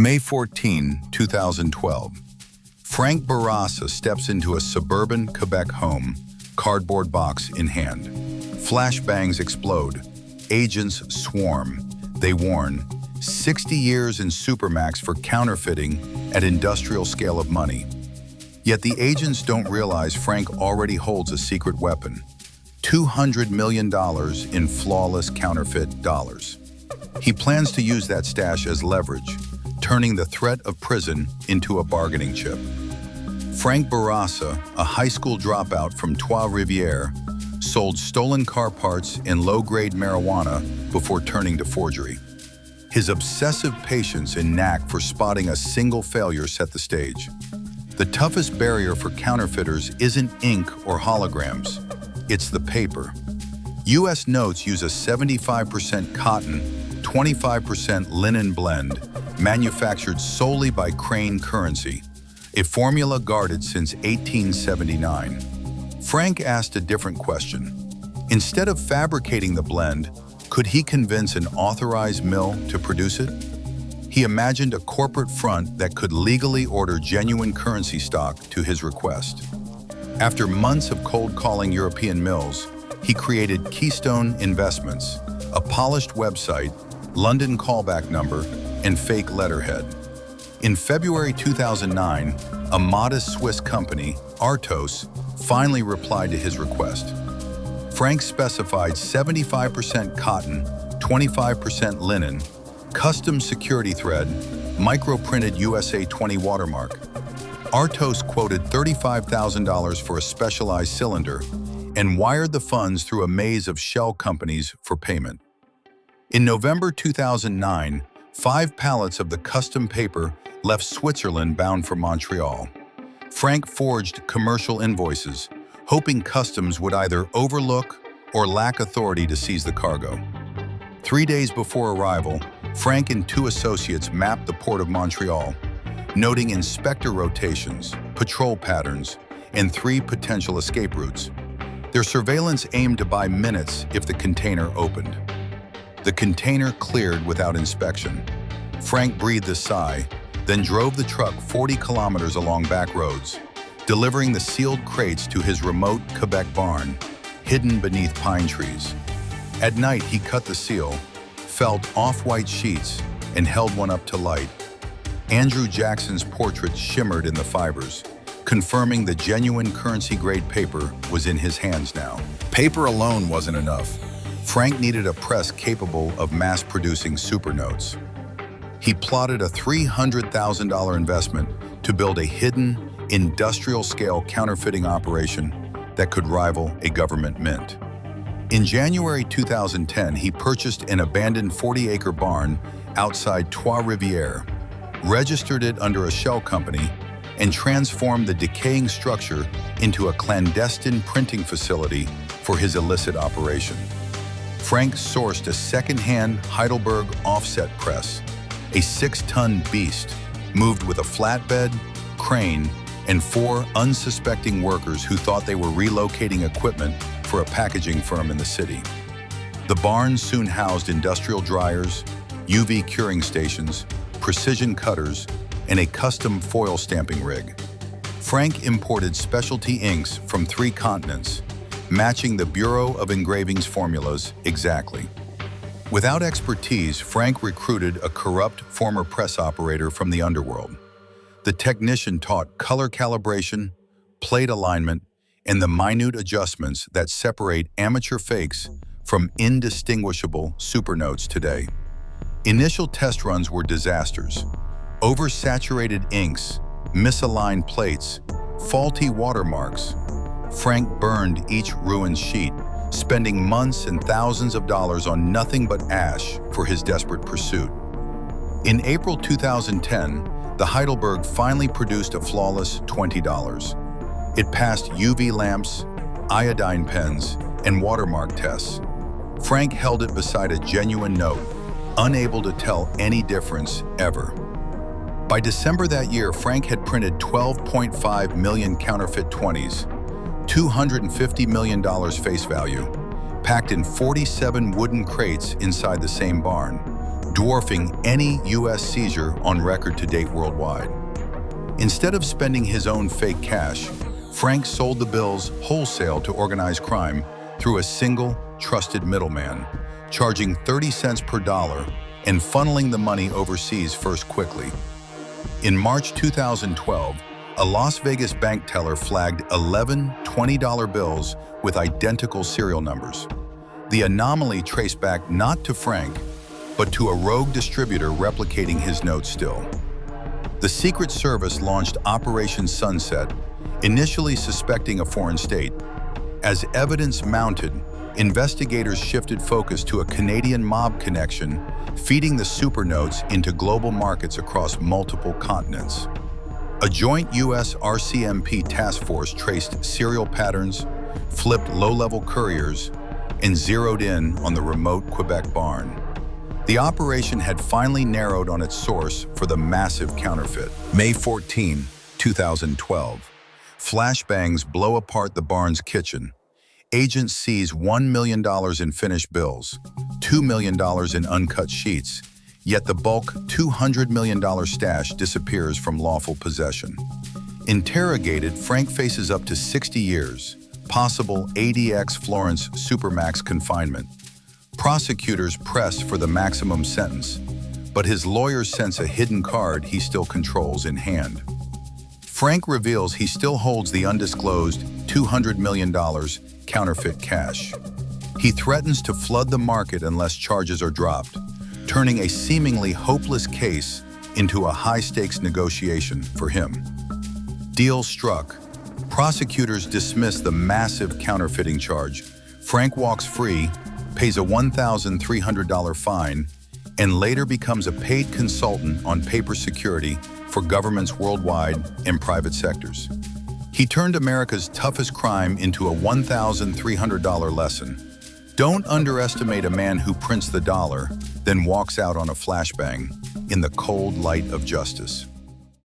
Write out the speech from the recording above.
May 14, 2012. Frank Bourassa steps into a suburban Quebec home, cardboard box in hand. Flashbangs explode. Agents swarm. They warn, 60 years in supermax for counterfeiting at industrial scale of money. Yet the agents don't realize Frank already holds a secret weapon, $200 million in flawless counterfeit dollars. He plans to use that stash as leverage, turning the threat of prison into a bargaining chip. Frank Bourassa, a high school dropout from Trois-Rivières, sold stolen car parts and low-grade marijuana before turning to forgery. His obsessive patience and knack for spotting a single failure set the stage. The toughest barrier for counterfeiters isn't ink or holograms, it's the paper. U.S. notes use a 75% cotton, 25% linen blend, manufactured solely by Crane Currency, a formula guarded since 1879. Frank asked a different question. Instead of fabricating the blend, could he convince an authorized mill to produce it? He imagined a corporate front that could legally order genuine currency stock to his request. After months of cold calling European mills, he created Keystone Investments, a polished website, London callback number, and fake letterhead. In February 2009, a modest Swiss company, Artos, finally replied to his request. Frank specified 75% cotton, 25% linen, custom security thread, micro-printed USA 20 watermark. Artos quoted $35,000 for a specialized cylinder and wired the funds through a maze of shell companies for payment. In November 2009, 5 pallets of the custom paper left Switzerland bound for Montreal. Frank forged commercial invoices, hoping customs would either overlook or lack authority to seize the cargo. 3 days before arrival, Frank and 2 associates mapped the Port of Montreal, noting inspector rotations, patrol patterns, and 3 potential escape routes. Their surveillance aimed to buy minutes if the container opened. The container cleared without inspection. Frank breathed a sigh, then drove the truck 40 kilometers along back roads, delivering the sealed crates to his remote Quebec barn, hidden beneath pine trees. At night, he cut the seal, felt off-white sheets, and held one up to light. Andrew Jackson's portrait shimmered in the fibers, confirming the genuine currency-grade paper was in his hands now. Paper alone wasn't enough. Frank needed a press capable of mass-producing supernotes. He plotted a $300,000 investment to build a hidden, industrial-scale counterfeiting operation that could rival a government mint. In January 2010, he purchased an abandoned 40-acre barn outside Trois-Rivières, registered it under a shell company, and transformed the decaying structure into a clandestine printing facility for his illicit operation. Frank sourced a second-hand Heidelberg offset press, a 6-ton beast, moved with a flatbed, crane, and 4 unsuspecting workers who thought they were relocating equipment for a packaging firm in the city. The barn soon housed industrial dryers, UV curing stations, precision cutters, and a custom foil stamping rig. Frank imported specialty inks from 3 continents, matching the Bureau of Engraving's formulas exactly. Without expertise, Frank recruited a corrupt former press operator from the underworld. The technician taught color calibration, plate alignment, and the minute adjustments that separate amateur fakes from indistinguishable supernotes today. Initial test runs were disasters. Oversaturated inks, misaligned plates, faulty watermarks. Frank burned each ruined sheet, spending months and thousands of dollars on nothing but ash for his desperate pursuit. In April 2010, the Heidelberg finally produced a flawless $20. It passed UV lamps, iodine pens, and watermark tests. Frank held it beside a genuine note, unable to tell any difference ever. By December that year, Frank had printed 12.5 million counterfeit 20s, $250 million face value, packed in 47 wooden crates inside the same barn, dwarfing any U.S. seizure on record to date worldwide. Instead of spending his own fake cash, Frank sold the bills wholesale to organized crime through a single, trusted middleman, charging 30 cents per dollar and funneling the money overseas first quickly. In March 2012, a Las Vegas bank teller flagged 11 $20 bills with identical serial numbers. The anomaly traced back not to Frank, but to a rogue distributor replicating his notes still. The Secret Service launched Operation Sunset, initially suspecting a foreign state. As evidence mounted, investigators shifted focus to a Canadian mob connection, feeding the supernotes into global markets across multiple continents. A joint U.S. RCMP task force traced serial patterns, flipped low-level couriers, and zeroed in on the remote Quebec barn. The operation had finally narrowed on its source for the massive counterfeit. May 14, 2012. Flashbangs blow apart the barn's kitchen. Agents seize $1 million in finished bills, $2 million in uncut sheets, yet the bulk $200 million stash disappears from lawful possession. Interrogated, Frank faces up to 60 years, possible ADX Florence Supermax confinement. Prosecutors press for the maximum sentence, but his lawyers sense a hidden card he still controls in hand. Frank reveals he still holds the undisclosed $200 million counterfeit cash. He threatens to flood the market unless charges are dropped, turning a seemingly hopeless case into a high-stakes negotiation for him. Deal struck. Prosecutors dismiss the massive counterfeiting charge. Frank walks free, pays a $1,300 fine, and later becomes a paid consultant on paper security for governments worldwide and private sectors. He turned America's toughest crime into a $1,300 lesson. Don't underestimate a man who prints the dollar, then walks out on a flashbang in the cold light of justice.